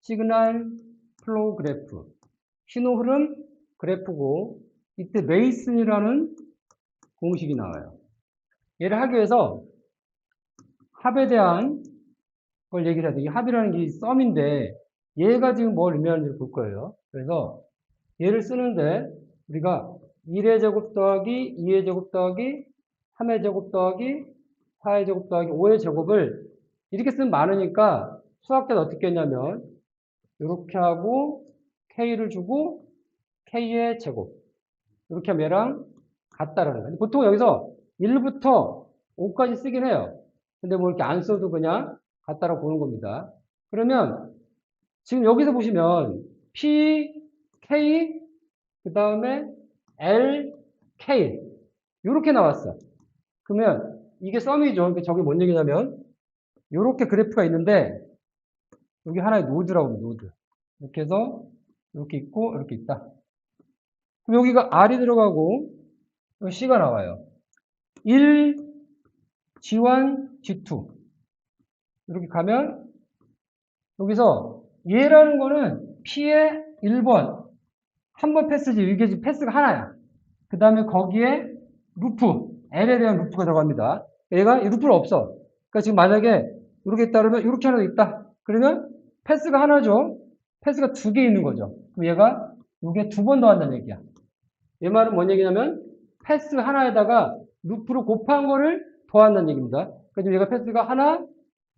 시그널 플로우 그래프, 신호 흐름 그래프고, 이때 메이슨이라는 공식이 나와요. 얘를 하기 위해서 합에 대한 걸 얘기를 해야 돼. 이 합이라는 게 썸인데 얘가 지금 뭘 의미하는지 볼 거예요. 그래서 얘를 쓰는데 우리가 1의 제곱 더하기 2의 제곱 더하기 3의 제곱 더하기 4의 제곱 더하기 5의 제곱을 이렇게 쓰면 많으니까 수학 때는 어떻게 했냐면 이렇게 하고 K를 주고 K의 제곱 이렇게 하면 얘랑 같다라는 거예요. 보통 여기서 1부터 5까지 쓰긴 해요. 근데 뭐 이렇게 안 써도 그냥 같다라고 보는 겁니다. 그러면 지금 여기서 보시면 P, K, 그 다음에 L, K 이렇게 나왔어. 그러면 이게 썸이죠. 그러니까 저게 뭔 얘기냐면 이렇게 그래프가 있는데 여기 하나의 노드라고 합니다. 노드. 이렇게 해서 이렇게 있고 이렇게 있다. 그럼 여기가 R이 들어가고 여기 C가 나와요. 1, G1, G2 이렇게 가면 여기서 얘라는 거는 P의 1번 한 번 패스지. 이게 지금 패스가 하나야. 그 다음에 거기에 루프 L에 대한 루프가 들어갑니다. 얘가 이 루프는 없어. 그러니까 지금 만약에 이렇게 있다 그러면 이렇게 하나 있다. 그러면 패스가 하나죠. 패스가 두 개 있는 거죠. 그럼 얘가 이게 두 번 더한다는 얘기야. 얘 말은 뭔 얘기냐면 패스 하나에다가 루프로 곱한 거를 더한다는 얘기입니다. 그래서 얘가 패스가 하나,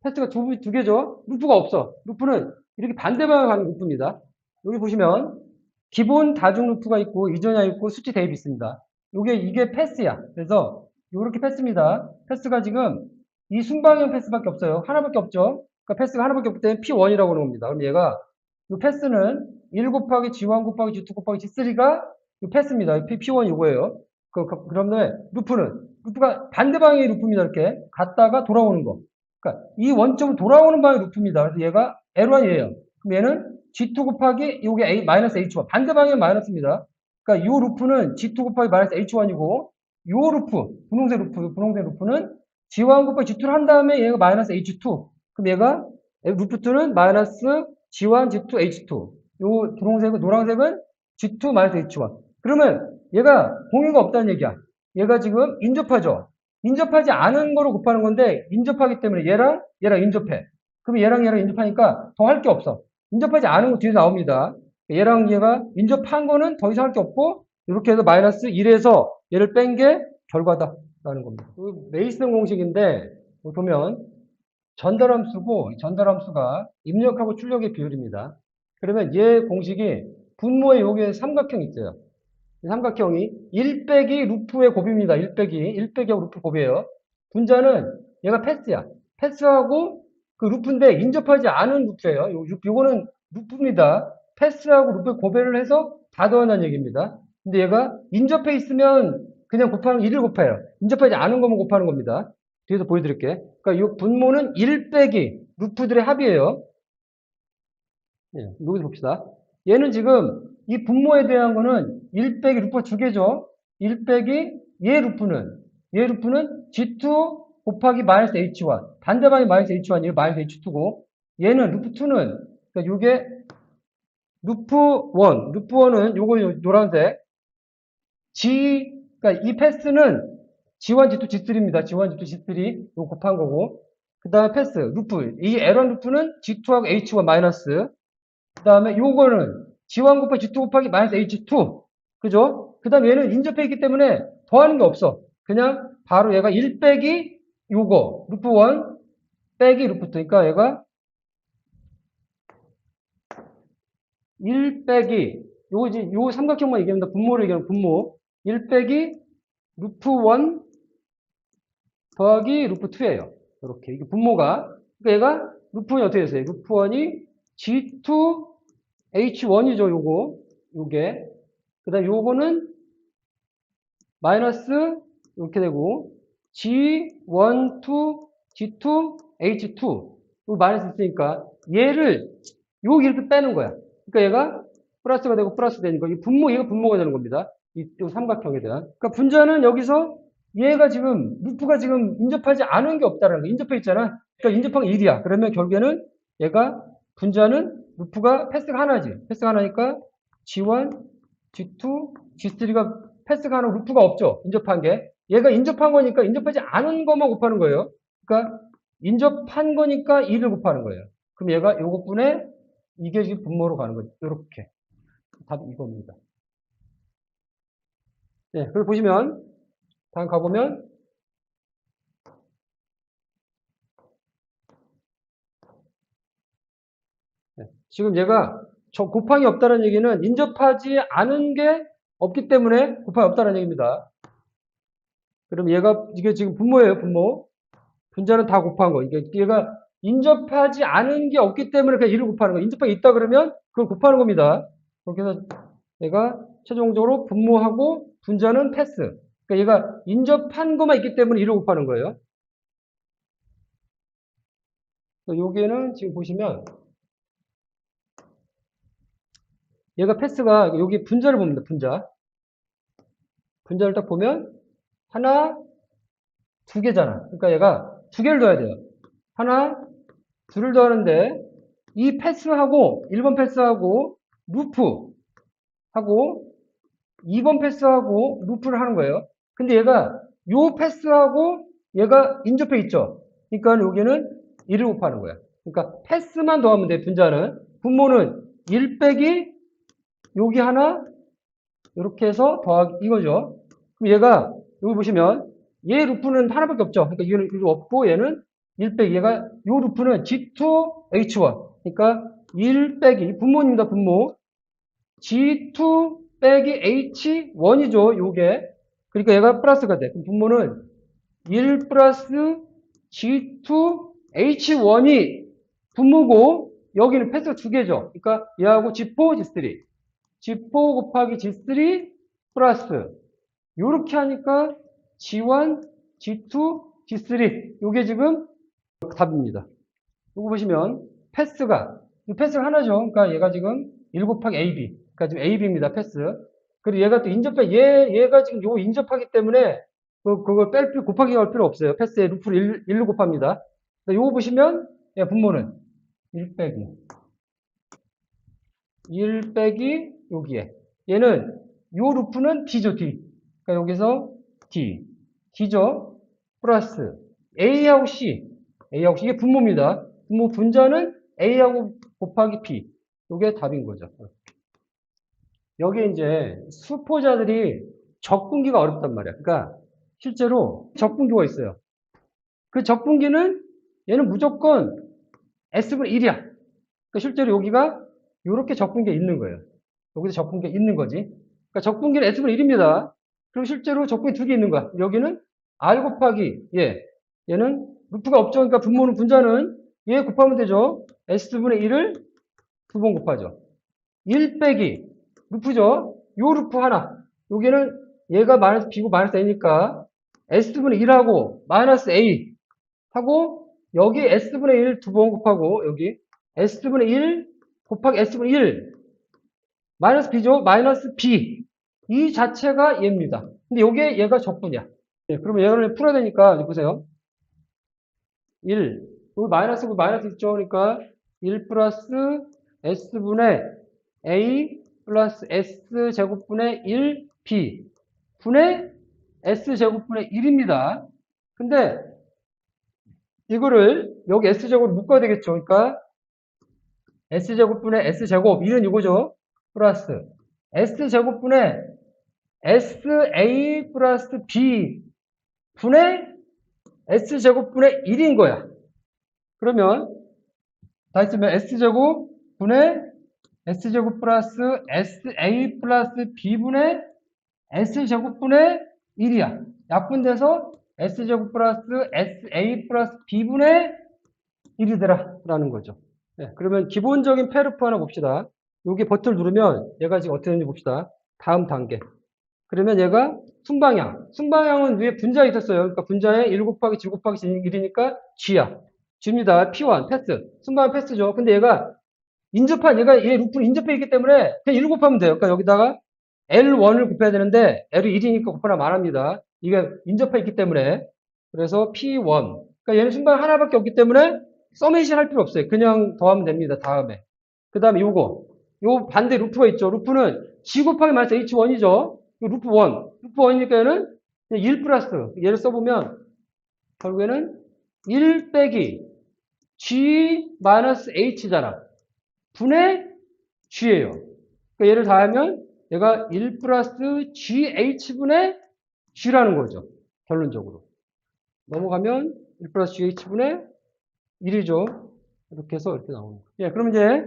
패스가 두 개죠. 루프가 없어. 루프는 이렇게 반대 방향 가는 루프입니다. 여기 보시면 기본 다중 루프가 있고 이전향 있고 수치 대입이 있습니다. 이게 패스야. 그래서 이렇게 패스입니다. 패스가 지금 이 순방향 패스밖에 없어요. 하나밖에 없죠. 그러니까 패스가 하나밖에 없기 때문에 P1이라고 하는 겁니다. 그럼 얘가 이 패스는 1 곱하기 G1 곱하기 G2 곱하기 G3가 이 패스입니다. P1 이거예요. 그런데 루프가 반대 방향의 루프입니다. 이렇게 갔다가 돌아오는 거. 그러니까 이 원점은 돌아오는 방향의 루프입니다. 그래서 얘가 L1이에요. 그럼 얘는 G2 곱하기 요게 A 마이너스 H1 반대 방향 마이너스입니다. 그러니까 요 루프는 G2 곱하기 마이너스 H1이고 요 루프 분홍색 루프는 G1 곱하기 G2를 한 다음에 얘가 마이너스 H2 그럼 얘가 루프2는 마이너스 G1 G2 H2 요 분홍색은 노란색은 G2 마이너스 H1 그러면 얘가 공유가 없다는 얘기야. 얘가 지금 인접하죠. 인접하지 않은 거로 곱하는 건데 인접하기 때문에 얘랑 인접해. 그럼 얘랑 인접하니까 더 할 게 없어. 인접하지 않은 거 뒤에 나옵니다. 얘랑 얘가 인접한 거는 더 이상 할 게 없고 이렇게 해서 마이너스 1에서 얘를 뺀 게 결과다라는 겁니다. 메이슨 공식인데 보면 전달함수고 전달함수가 입력하고 출력의 비율입니다. 그러면 얘 공식이 분모의 여기에 삼각형이 있어요. 이 삼각형이 1 빼기 루프의 곱입니다. 1 빼기하고 루프 곱이에요. 분자는 얘가 패스야. 패스하고 그 루프인데 인접하지 않은 루프예요. 요거는 루프입니다. 패스하고 루프의 곱해를 해서 다 더한다는 얘기입니다. 근데 얘가 인접해 있으면 그냥 곱하는 1을 곱해요. 인접하지 않은 거면 곱하는 겁니다. 뒤에서 보여드릴게. 그러니까 이 분모는 1 빼기 루프들의 합이에요. 예, 여기서 봅시다. 얘는 지금 이 분모에 대한 거는 1 빼기 루프가 두 개죠. 1 빼기 얘 루프는 G2 곱하기 마이너스 H1 반대방이 마이너스 H1이에요. 마이너스 H2고 얘는 루프2는 그러니까 요게 루프1은 요거 노란색 그러니까 이 패스는 G1, G2, G3입니다. G1, G2, G3 요거 곱한 거고 그 다음에 패스 루프 이 L1 루프는 G2하고 H1 마이너스 그 다음에 요거는 G1 곱하기 G2 곱하기 마이너스 H2 그죠? 그 다음에 얘는 인접해 있기 때문에 더하는 게 없어. 그냥 바로 얘가 1 빼기 요거 루프1 빼기 루프2 그러니까 얘가 1 빼기 요 삼각형만 얘기합니다. 분모를 얘기하면 분모 1 빼기 루프1 더하기 루프2예요. 이렇게 이게 분모가 그러니까 얘가 루프1이 어떻게 됐어요? 루프1이 G2 H1이죠, 요게. 그 다음 요거는 마이너스 이렇게 되고 G1, 2, G2, H2 요 마이너스 있으니까 얘를 여기 이렇게 빼는 거야. 그러니까 얘가 플러스가 되고 플러스 되니까 이 얘가 분모가 되는 겁니다. 이 삼각형에 대한. 그러니까 분자는 여기서 얘가 지금 루프가 지금 인접하지 않은 게 없다라는 거. 인접해 있잖아. 그러니까 인접한 게 1이야. 그러면 결국에는 얘가 분자는 루프가 패스가 하나지. 패스가 하나니까 G1, G2, G3가 패스가 하나 루프가 없죠. 인접한 게. 얘가 인접한 거니까 인접하지 않은 것만 곱하는 거예요. 그러니까 인접한 거니까 2를 곱하는 거예요. 그럼 얘가 요것분에 이게 지금 분모로 가는 거죠. 요렇게. 답이 이겁니다. 네, 그걸 보시면 다음 가보면 네, 지금 얘가 저 곱하기 없다는 얘기는 인접하지 않은 게 없기 때문에 곱하기 없다는 얘기입니다. 그럼 얘가 이게 지금 분모예요, 분모. 분자는 다 곱한 거. 이게 얘가 인접하지 않은 게 없기 때문에 그냥 1을 곱하는 거. 인접하기 있다 그러면 그걸 곱하는 겁니다. 그렇게 해서 얘가 최종적으로 분모하고 분자는 패스. 그러니까 얘가 인접한 것만 있기 때문에 1을 곱하는 거예요. 여기에는 지금 보시면 얘가 패스가 여기 분자를 봅니다. 분자. 분자를 딱 보면 하나, 두 개잖아. 그러니까 얘가 두 개를 넣어야 돼요. 하나, 둘을 더하는데 이 패스하고 1번 패스하고 루프하고 2번 패스하고 루프를 하는 거예요. 근데 얘가 요 패스하고 얘가 인접해 있죠. 그러니까 여기는 1을 곱하는 거야. 그러니까 패스만 더하면 돼. 분자는. 분모는 1 빼기 여기 하나 이렇게 해서 더하기 이거죠. 그럼 얘가 여기 보시면 얘 루프는 하나밖에 없죠. 그러니까 이거는 이거 없고 얘는 1 빼기 얘가 요 루프는 G2H1 그러니까 1 빼기 분모입니다. 분모 G2 빼기 H1이죠. 요게 그러니까 얘가 플러스가 돼. 그럼 분모는 1 플러스 G2 H1이 분모고 여기는 패스가 두 개죠. 그러니까 얘하고 G4 G3 G4 곱하기 G3 플러스 요렇게 하니까 G1, G2, G3 요게 지금 답입니다. 요거 보시면 패스가 하나죠. 그러니까 얘가 지금 1 곱하기 AB 그러니까 지금 AB입니다. 패스. 그리고 얘가 또 인접해 얘가 지금 요거 인접하기 때문에 그걸 곱하기 할 필요 없어요. 패스에 루프를 1로 곱합니다. 요거 보시면 분모는 1 빼기 1 빼기 여기에 얘는 요 루프는 D죠. D. 그러니까 여기서 D. D죠. 플러스 A하고 C. A하고 C. 이게 분모입니다. 분모 분자는 A하고 곱하기 B. 이게 답인 거죠. 여기에 이제 수포자들이 적분기가 어렵단 말이야. 그러니까 실제로 적분기가 있어요. 그 적분기는 얘는 무조건 S분의 1이야. 그러니까 실제로 여기가 이렇게 적분기가 있는 거예요. 여기서 적분기가 있는 거지. 그러니까 적분기는 S분의 1입니다. 그리고 실제로 적분기 두 개 있는 거야. 여기는 R 곱하기 얘는 루프가 없죠. 그러니까 분모는 분자는 얘 곱하면 되죠. S분의 1을 두 번 곱하죠. 1 빼기 루프죠. 요 루프 하나. 여기는 얘가 마이너스 B고 마이너스 A니까 S분의 1하고 마이너스 A 하고 여기 S분의 1 두 번 곱하고 여기 S분의 1 곱하기 S분의 1 마이너스 B죠. 마이너스 B 이 자체가 얘입니다. 근데 요게 얘가 적분이야. 그러면 얘를 풀어야 되니까 이제 보세요. 1 여기 마이너스 있죠. 그러니까 1 플러스 S분의 A 플러스 S제곱분의 1B 분의 S제곱분의 1입니다. 근데 이거를 여기 S제곱으로 묶어야 되겠죠. 그러니까 S제곱분의 S제곱 1은 이거죠. 플러스 S제곱분의 SA 플러스 B 분의 S제곱분의 1인 거야. 그러면 다 했으면 S제곱 분의 S제곱 플러스 SA 플러스 B분의 S제곱분의 1이야. 약분돼서 S제곱 플러스 SA 플러스 B분의 1이더라. 라는 거죠. 네, 그러면 기본적인 페르프 하나 봅시다. 여기 버튼을 누르면 얘가 지금 어떻게 되는지 봅시다. 다음 단계. 그러면 얘가 순방향. 순방향은 위에 분자가 있었어요. 그러니까 분자에 1 곱하기 G 곱하기 1이니까 G야. G입니다. P1, 패스. 순방향 패스죠. 근데 얘가 얘 루프를 인접해 있기 때문에 그냥 1 곱하면 돼요. 그러니까 여기다가 L1을 곱해야 되는데 L이 1이니까 곱하나 말합니다. 이게 인접해 있기 때문에. 그래서 P1. 그러니까 얘는 순방 하나밖에 없기 때문에 서메이션 할 필요 없어요. 그냥 더하면 됩니다. 다음에. 그 다음에 요거. 요 반대 루프가 있죠. 루프는 G 곱하기 마이너스 H1이죠. 루프 1. 루프 1이니까 얘는 1 플러스. 얘를 써보면 결국에는 1 빼기 G 마이너스 H잖아. 분의 G예요. 그러니까 얘를 다하면 얘가 1 플러스 GH분의 G라는 거죠. 결론적으로. 넘어가면 1 플러스 GH분의 1이죠. 이렇게 해서 이렇게 나오는 거예요. 예, 그럼 이제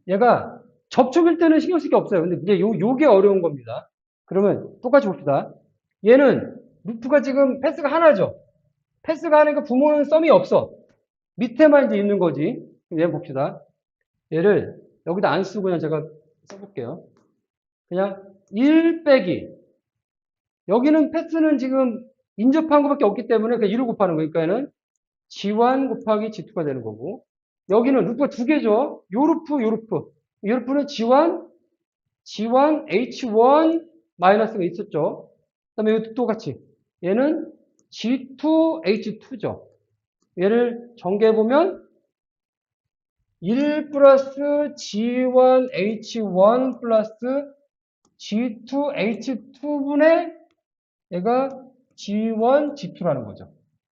얘가 접촉일 때는 신경 쓸 게 없어요. 근데 이제 요게 어려운 겁니다. 그러면 똑같이 봅시다. 얘는 루프가 지금 패스가 하나죠. 패스가 하나니까 부모는 썸이 없어. 밑에만 이제 있는 거지. 얘 봅시다. 얘를 여기다 안 쓰고 그냥 제가 써볼게요. 그냥 1 빼기. 여기는 패스는 지금 인접한 것밖에 없기 때문에 그냥 1을 곱하는 거니까 얘는 G1 곱하기 G2가 되는 거고. 여기는 루프가 두 개죠. 요 루프, 요 루프. 이 루프는 G1, H1 마이너스가 있었죠. 그 다음에 이것도 똑같이. 얘는 G2, H2죠. 얘를 전개해보면 1 플러스 G1, H1 플러스 G2, H2분의 얘가 G1, G2라는 거죠.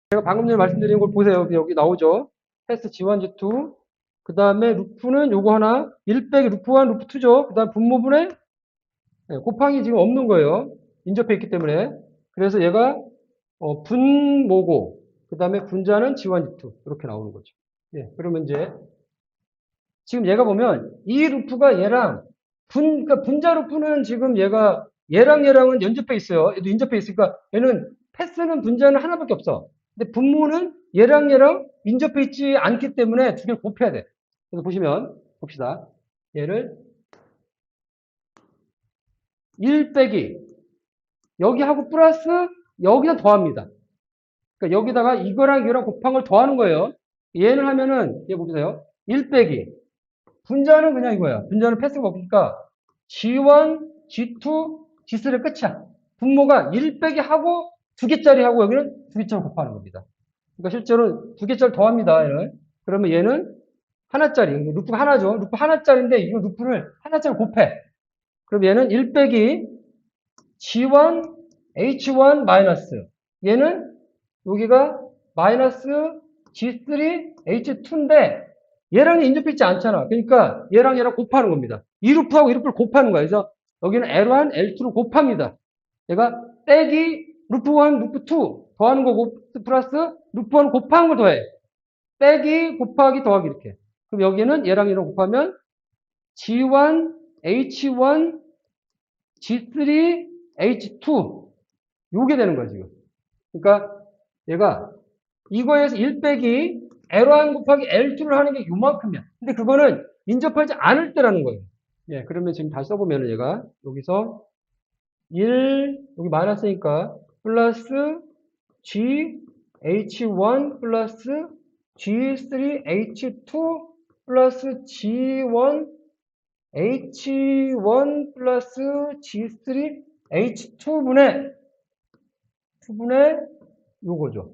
제가 방금 전에 말씀드린 걸 보세요. 여기 나오죠. 패스 G1, G2. 그 다음에 루프는 요거 하나. 1 빼기 루프 1, 루프 2죠. 그 다음 분모분의 곱하기 지금 없는 거예요. 인접해 있기 때문에. 그래서 얘가 분모고 그 다음에 분자는 G1, G2 이렇게 나오는 거죠. 예, 그러면 이제 지금 얘가 보면 이 루프가 얘랑 그러니까 분자 루프는 지금 얘랑은 연접해 있어요. 얘도 인접해 있으니까 얘는 패스는 분자는 하나밖에 없어. 근데 분모는 얘랑 인접해 있지 않기 때문에 두 개를 곱해야 돼. 그래서 보시면 봅시다. 얘를 1 빼기 여기하고 플러스 여기다 더합니다. 그러니까 여기다가 이거랑 이거랑 곱한 걸 더하는 거예요. 얘는 하면은 얘 보세요. 1 빼기 분자는 그냥 이거야. 분자는 패스가 없으니까 G1, G2, G3가 끝이야. 분모가 1 빼기 하고 2개짜리 하고 여기는 2개짜리 곱하는 겁니다. 그러니까 실제로 2개짜리 더합니다. 얘는. 그러면 얘는 하나짜리. 루프가 하나죠. 루프 하나짜리인데 이거 루프를 하나짜리 곱해. 그럼 얘는 1 빼기 G1, H1 마이너스. 얘는 여기가 마이너스 G3, H2인데 얘랑 인접해 있지 않잖아. 그러니까 얘랑 곱하는 겁니다. 이 루프하고 이 루프를 곱하는 거야. 그래서 여기는 L1, L2로 곱합니다. 얘가 빼기 루프 1, 루프 2 더하는 거고 플러스 루프 1 곱하는 걸 더해. 빼기 곱하기 더하기 이렇게. 그럼 여기는 얘랑 곱하면 G1, H1, G3, H2 요게 되는 거야 지금. 그러니까 얘가 이거에서 1 빼기 L1 곱하기 L2를 하는 게 요만큼이야. 근데 그거는 인접하지 않을 때라는 거예요. 예, 그러면 지금 다시 써보면 얘가 여기서 1, 여기 마이너스니까 플러스 G, H1 플러스 G3, H2 플러스 G1, H1 플러스 G3, H2분의 요거죠.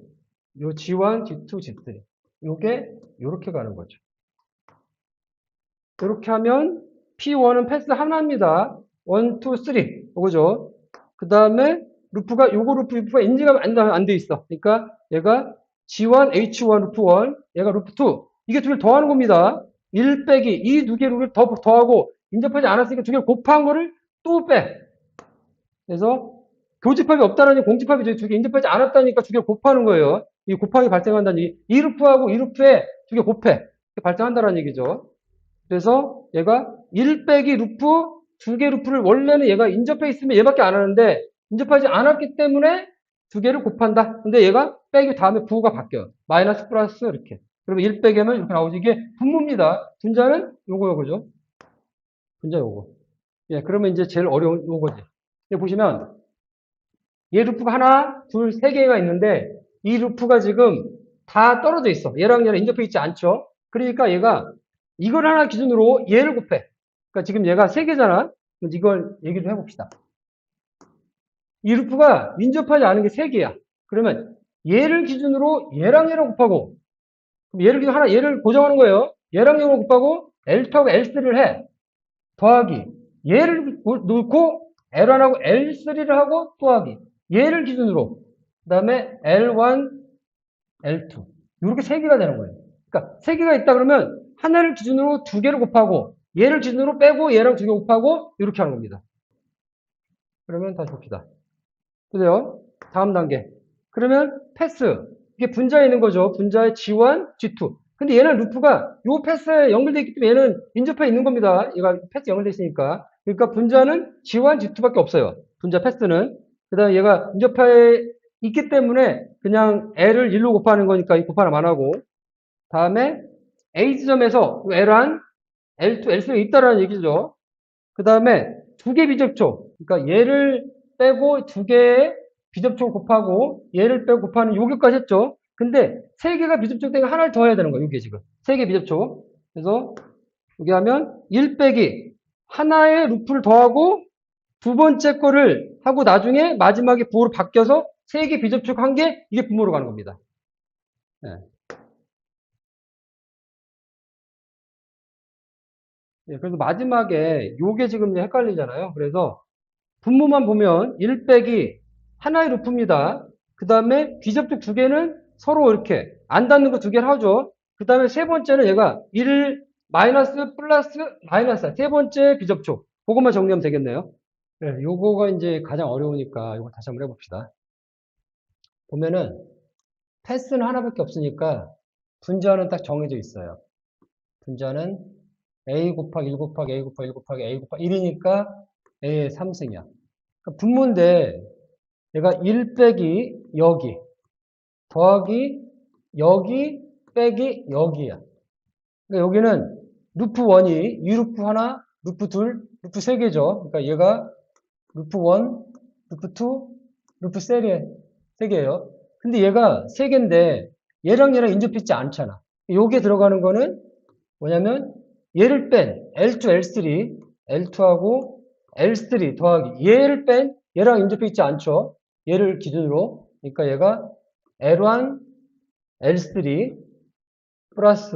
요 G1, G2, G3. 요게 요렇게 가는 거죠. 이렇게 하면 P1은 패스 하나입니다. 1, 2, 3. 요거죠. 그 다음에 루프가 루프가 인지가 안 돼 있어. 그러니까 얘가 G1, H1 루프 1, 얘가 루프 2. 이게 두 개를 더하는 겁니다. 1 빼기 이 두 개를 더하고 인접하지 않았으니까 두 개를 곱한 거를 또 빼. 그래서 교집합이 없다라니 공집합이 두 개 인접하지 않았다니까 두 개 곱하는 거예요. 이 곱하기 발생한다니 이 루프하고 이 루프에 두 개 곱해. 발생한다는 얘기죠. 그래서 얘가 1 빼기 루프 두 개 루프를 원래는 얘가 인접해 있으면 얘밖에 안 하는데 인접하지 않았기 때문에 두 개를 곱한다. 근데 얘가 빼기 다음에 부호가 바뀌어요. 마이너스 플러스 이렇게. 그러면 1 빼기 하면 이렇게 나오지. 이게 분모입니다. 분자는 요거죠. 분자 요거. 예, 그러면 이제 제일 어려운 요거지. 여기 보시면 얘 루프가 하나, 둘, 세 개가 있는데 이 루프가 지금 다 떨어져 있어. 얘랑 인접해 있지 않죠? 그러니까 얘가 이걸 하나 기준으로 얘를 곱해. 그러니까 지금 얘가 세 개잖아. 이걸 얘기 좀 해봅시다. 이 루프가 인접하지 않은 게 세 개야. 그러면 얘를 기준으로 얘랑 곱하고 그럼 얘를 기준 얘를 고정하는 거예요. 얘랑 곱하고 L2하고 L3를 해. 더하기. 얘를 놓고 L1하고 L3를 하고 더하기. 얘를 기준으로. 그 다음에 L1, L2. 이렇게 세 개가 되는 거예요. 그러니까 세 개가 있다 그러면 하나를 기준으로 두 개를 곱하고 얘를 기준으로 빼고 얘랑 두 개 곱하고 이렇게 하는 겁니다. 그러면 다시 봅시다. 그래요? 다음 단계. 그러면 패스. 이게 분자에 있는 거죠. 분자의 G1, G2. 근데 얘는 루프가 요 패스에 연결되어 있기 때문에 얘는 인접해 있는 겁니다. 얘가 패스 연결되어 있으니까. 그러니까 분자는 G1, G2밖에 없어요. 분자 패스는. 그 다음에 얘가 인접해 있기 때문에 그냥 L을 1로 곱하는 거니까 이 곱하면 안 하고. 다음에 A 지점에서 L1, L2, L3가 있다라는 얘기죠. 그 다음에 두 개 비접촉. 그러니까 얘를 빼고 두 개의 비접촉 곱하고 얘를 빼고 곱하는 요기까지 했죠. 근데 세 개가 비접촉 되니까 하나를 더 해야 되는 거예요. 이게 지금. 세 개 비접촉. 그래서 여기 하면 1 빼기 하나의 루프를 더하고 두 번째 거를 하고 나중에 마지막에 부호로 바뀌어서 세 개 비접촉 한 개 이게 분모로 가는 겁니다. 네. 네, 그래서 마지막에 요게 지금 헷갈리잖아요. 그래서 분모만 보면 1 빼기 하나의 루프입니다. 그 다음에 비접촉 두 개는 서로 이렇게 안 닿는 거 두 개를 하죠. 그 다음에 세 번째는 얘가 1 마이너스 플러스 마이너스 세 번째 비접촉. 그것만 정리하면 되겠네요. 네, 요거가 이제 가장 어려우니까 이거 다시 한번 해봅시다. 보면은 패스는 하나밖에 없으니까 분자는 딱 정해져 있어요. 분자는 a 곱하기 1 곱하기 a 곱하기 1 곱하기 a 곱하기 1이니까 a의 3승이야. 그러니까 분모인데 얘가 1 빼기 여기 더하기 여기 빼기 여기야. 그러니까 여기는 루프 1이 이 루프 하나, 루프 둘, 루프 세 개죠. 그러니까 얘가 루프 1, 루프 2, 루프 세 개예요. 근데 얘가 세 개인데 얘랑 인접해 있지 않잖아. 요게 들어가는 거는 뭐냐면 얘를 뺀 L2, L3, L2하고 L3 더하기 얘를 뺀 얘랑 인접해 있지 않죠. 얘를 기준으로. 그러니까 얘가 L1, L3 플러스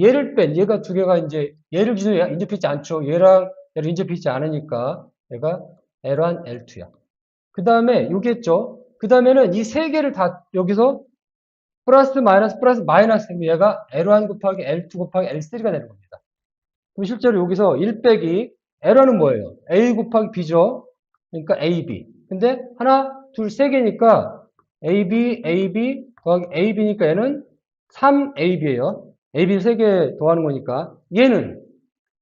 얘를 뺀 얘가 두 개가 이제 얘를 기준으로 인접해 있지 않죠. 얘랑 얘를 인접해 있지 않으니까 얘가 L1, L2야. 그 다음에 요겠죠. 그 다음에는 이 세 개를 다 여기서 플러스 마이너스 얘가 L1 곱하기 L2 곱하기 L3가 되는 겁니다. 그럼 실제로 여기서 1 빼기 L은 뭐예요? A 곱하기 B죠. 그러니까 AB. 근데 하나, 둘, 세 개니까 AB, AB 더하기 AB니까 얘는 3AB예요. AB 세 개 더하는 거니까 얘는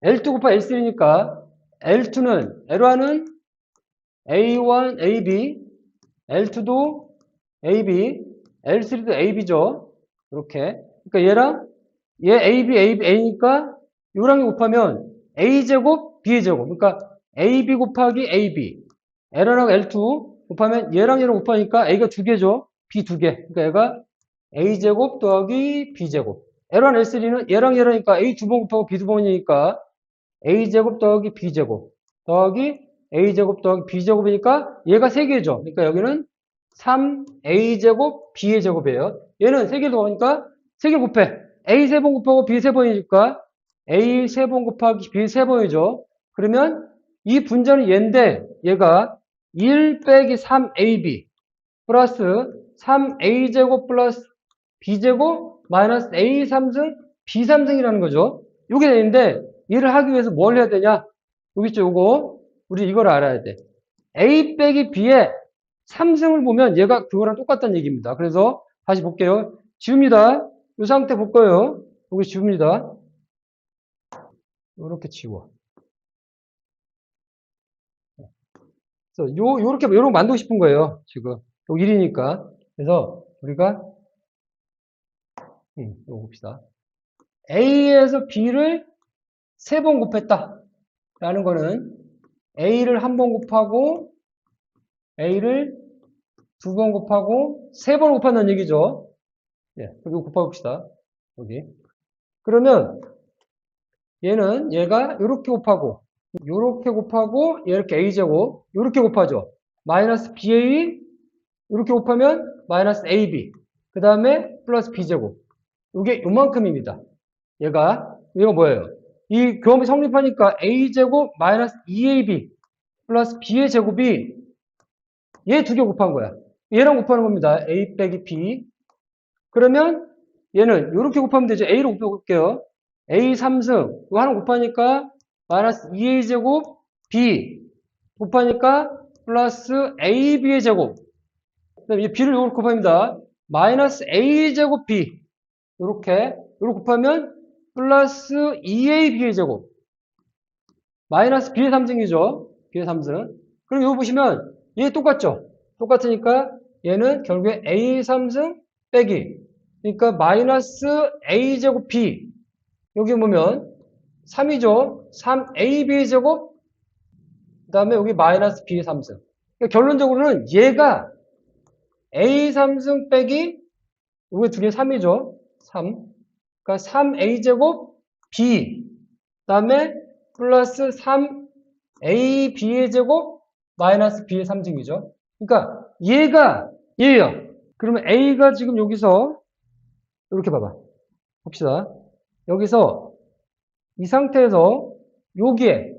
L2 곱하기 L3니까 L2는 L1은 A1, AB, L2도 AB, L3도 AB죠. 이렇게. 그러니까 얘랑 얘 AB, AB, A니까 요랑 곱하면 A제곱, B제곱. 그러니까 AB 곱하기 AB. L랑 L2 곱하면 얘랑 곱하니까 A가 두 개죠. B 두 개. 그러니까 얘가 A제곱 더하기 B제곱. L1, L3는 얘랑 얘라니까 A 두 번 곱하고 B 두 번이니까 A제곱 더하기 B제곱. 더하기 A제곱 더하기 B제곱이니까 얘가 세 개죠. 그러니까 여기는 3A제곱 B의 제곱이에요. 얘는 세 개 더하니까 세 개 곱해. A 세 번 곱하고 B 세 번이니까 A 세 번 곱하기 B 세 번이죠. 그러면 이 분자는 얘인데 얘가 1 빼기 3AB 플러스 3A제곱 플러스 B제곱 마이너스 A 3승 B 3승이라는 거죠. 이게 되는데 얘를 하기 위해서 뭘 해야 되냐? 여기 있죠, 요거. 우리 이걸 알아야 돼. A 빼기 B의 3승을 보면 얘가 그거랑 똑같다는 얘기입니다. 그래서 다시 볼게요. 지웁니다. 이 상태 볼 거예요. 여기 지웁니다. 이렇게 지워. 그래서 요렇게 만들고 싶은 거예요. 지금. 요 1이니까. 그래서 우리가 이거 봅시다. A에서 B를 3번 곱했다. 라는 거는 A를 한 번 곱하고 A를 2번 곱하고 3번 곱한다는 얘기죠. 예, 여기 곱해봅시다. 여기. 그러면 얘는 얘가 이렇게 곱하고 이렇게 A제곱 이렇게 곱하죠. 마이너스 BA 이렇게 곱하면 마이너스 AB 그 다음에 플러스 B제곱 이게 요만큼입니다. 얘가 뭐예요? 이 교합이 성립하니까 a제곱 마이너스 2ab 플러스 b의 제곱이 얘 두 개 곱한 거야. 얘랑 곱하는 겁니다. a 빼기 b. 그러면 얘는 이렇게 곱하면 되죠. a로 곱해볼게요. a 3승 이거 하나 곱하니까 마이너스 2a 제곱 b 곱하니까 플러스 ab의 제곱. 그다음에 이 b를 이렇게 곱합니다. 마이너스 a 제곱 b 이렇게 곱하면 플러스 2ab의 제곱 마이너스 b의 3승이죠. b의 3승. 그럼 이거 보시면 얘 똑같죠? 똑같으니까 얘는 결국에 a 3승 빼기 그러니까 마이너스 a제곱 b 여기 보면 3이죠. 3ab 제곱 그 다음에 여기 마이너스 b 3승. 그러니까 결론적으로는 얘가 a 3승 빼기 여기 두 개 3이죠. 3. 그러니까 3a 제곱 b 그 다음에 플러스 3ab의 제곱 마이너스 b의 3승이죠. 그러니까 얘가 얘예요. 그러면 a가 지금 여기서 이렇게 봐봐. 봅시다. 여기서 이 상태에서 여기에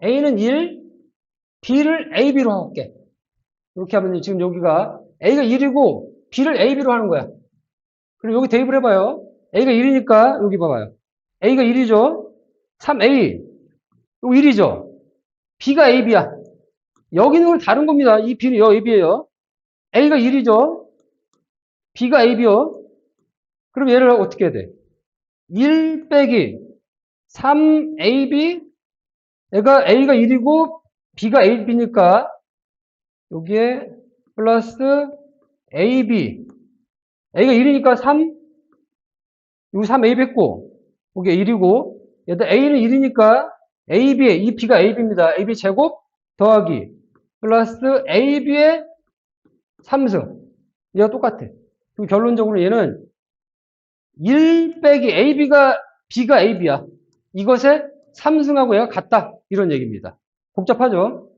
A는 1, B를 AB로 할게. 이렇게 하면 지금 여기가 A가 1이고 B를 AB로 하는 거야. 그럼 여기 대입을 해봐요. A가 1이니까 여기 봐봐요. A가 1이죠. 3A. 여기 1이죠. B가 AB야. 여기는 다른 겁니다. 이 B는 AB예요. A가 1이죠. B가 AB요. 그럼 얘를 어떻게 해야 돼? 1 빼기 3AB 얘가 A가 1이고 B가 AB니까 여기에 플러스 AB A가 1이니까 3 여기 3AB 했고 여기 1이고 얘도 A는 1이니까 AB에 이 B가 AB입니다. AB 제곱 더하기 플러스 AB의 3승 얘가 똑같아. 그럼 결론적으로 얘는 1 빼기 AB가 B가 AB야. 이것의 3승하고 얘가 같다. 이런 얘기입니다. 복잡하죠?